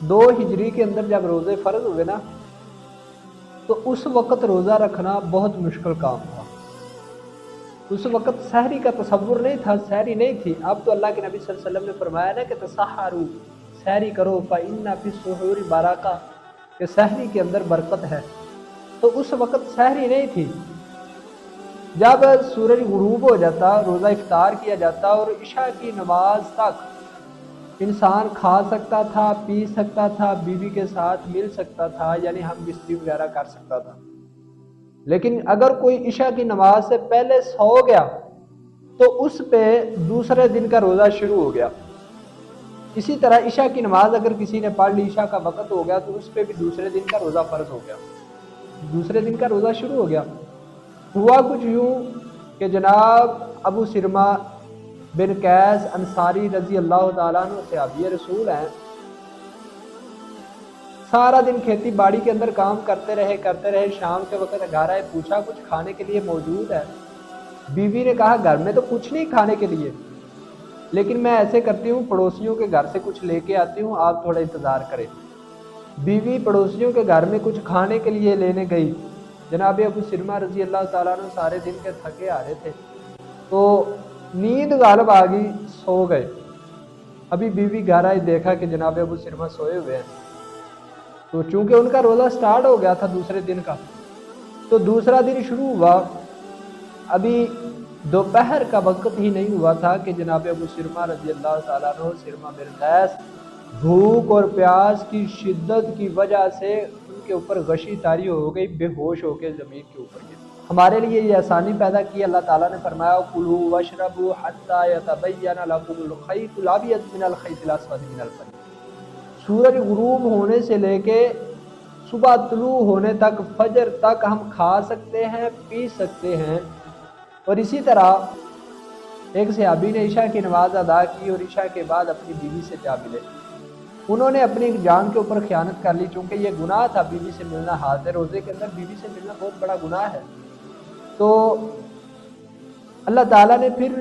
2 हिजरी के अंदर जब रोज़े फ़र्ज हुए ना, तो उस वक़्त रोज़ा रखना बहुत मुश्किल काम था। उस वक़्त सहरी का तसव्वुर नहीं था, सहरी नहीं थी। अब तो अल्लाह के नबी सल्लल्लाहु अलैहि वसल्लम ने फरमाया ना कि तसहरू, सहरी करो, फ़इन्ना फ़ी सुहूरि बरका, कि सहरी के अंदर बरकत है। तो उस वक़्त सहरी नहीं थी। जब सूरज गुरूब हो जाता, रोज़ा इफ्तार किया जाता और इशा की नमाज तक इंसान खा सकता था, पी सकता था, बीवी के साथ मिल सकता था, यानी हम बिस्तरी वगैरह कर सकता था। लेकिन अगर कोई इशा की नमाज से पहले सो गया तो उस पे दूसरे दिन का रोज़ा शुरू हो गया। इसी तरह इशा की नमाज अगर किसी ने पढ़ ली, इशा का वक़्त हो गया, तो उस पे भी दूसरे दिन का रोज़ा फ़र्ज हो गया, दूसरे दिन का रोज़ा शुरू हो गया। हुआ कुछ यूँ कि जनाब अबू सिरमा बिन कैस अंसारी रज़ी अल्लाह ताला अन्हु सहाबी रसूल हैं। सारा दिन खेती बाड़ी के अंदर काम करते रहे, शाम के वक़्त घर आए, पूछा कुछ खाने के लिए मौजूद है? बीवी ने कहा घर में तो कुछ नहीं खाने के लिए, लेकिन मैं ऐसे करती हूँ पड़ोसियों के घर से कुछ लेके आती हूँ, आप थोड़ा इंतज़ार करें। बीवी पड़ोसियों के घर में कुछ खाने के लिए लेने गई। जनाब अबू सिरमा रज़ी अल्लाह ताला अन्हु सारे दिन के थके आ रहे थे, तो नींद गालिब आ गई, सो गए। अभी बीवी घर आई, देखा कि जनाब अबू सिरमा सोए हुए हैं। तो चूंकि उनका रोज़ा स्टार्ट हो गया था दूसरे दिन का, तो दूसरा दिन शुरू हुआ। अभी दोपहर का वक़्त ही नहीं हुआ था कि जनाब अबू सिरमा रज़ी अल्लाह ताला अन्हु, सिरमा बिन कैस, भूख और प्यास की शिद्दत की वजह से उनके ऊपर गशी तारी हो गई, बेहोश होकर ज़मीन के ऊपर गिर। हमारे लिए ये आसानी पैदा की। अल्लाह ताला ने फरमाया कुलू वशरबू हत्ता यतबय्यन लकुमुल खयतुल अबयद मिनल खयतिल अस्वद मिनल फजर। सूरज गुरूब होने से लेके सुबह तुलू होने तक, फजर तक हम खा सकते हैं, पी सकते हैं। और इसी तरह एक सहाबी ने इशा की नमाज अदा की और इशा के बाद अपनी बीवी से जा मिले। उन्होंने अपनी जान के ऊपर खयानत कर ली, चूंकि ये गुनाह था बीवी से मिलना, हाथ रोज़े के अंदर बीवी से मिलना बहुत बड़ा गुनाह है। तो अल्लाह ताला ने फिर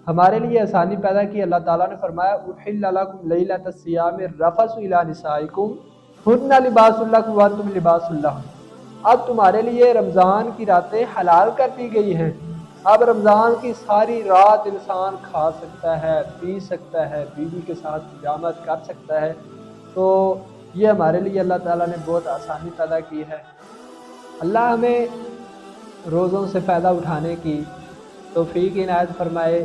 हमारे लिए आसानी पैदा की। अल्लाह ताला ने फरमाया उहिल्ला लकुम लैलतस सियाम रफसु इला निसाइकुम हुन्ना लिबासुल लकुम व अंतुम लिबासुल लहुन। अब तुम्हारे लिए रमज़ान की रातें हलाल कर दी गई हैं। अब रमज़ान की सारी रात इंसान खा सकता है, पी सकता है, बीवी के साथ हिजामत कर सकता है। तो ये हमारे लिए अल्लाह ताला ने बहुत आसानी पैदा की है। अल्लाह हमें रोज़ों से फ़ायदा उठाने की तौफ़ीक इनायत फरमाए,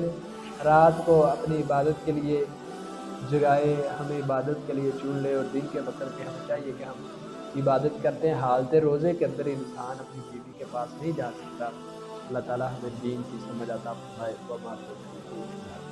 रात को अपनी इबादत के लिए जगाए, हमें इबादत के लिए चुन ले। और दिन के वक़्त पे हमें चाहिए कि हम इबादत करते हैं। हालत रोज़े के अंदर इंसान अपनी बीवी के पास नहीं जा सकता। अल्लाह ताला हमें दीन की समझ अता फरमाए। व मा तौफ़ीक़ी इल्ला बिल्लाह।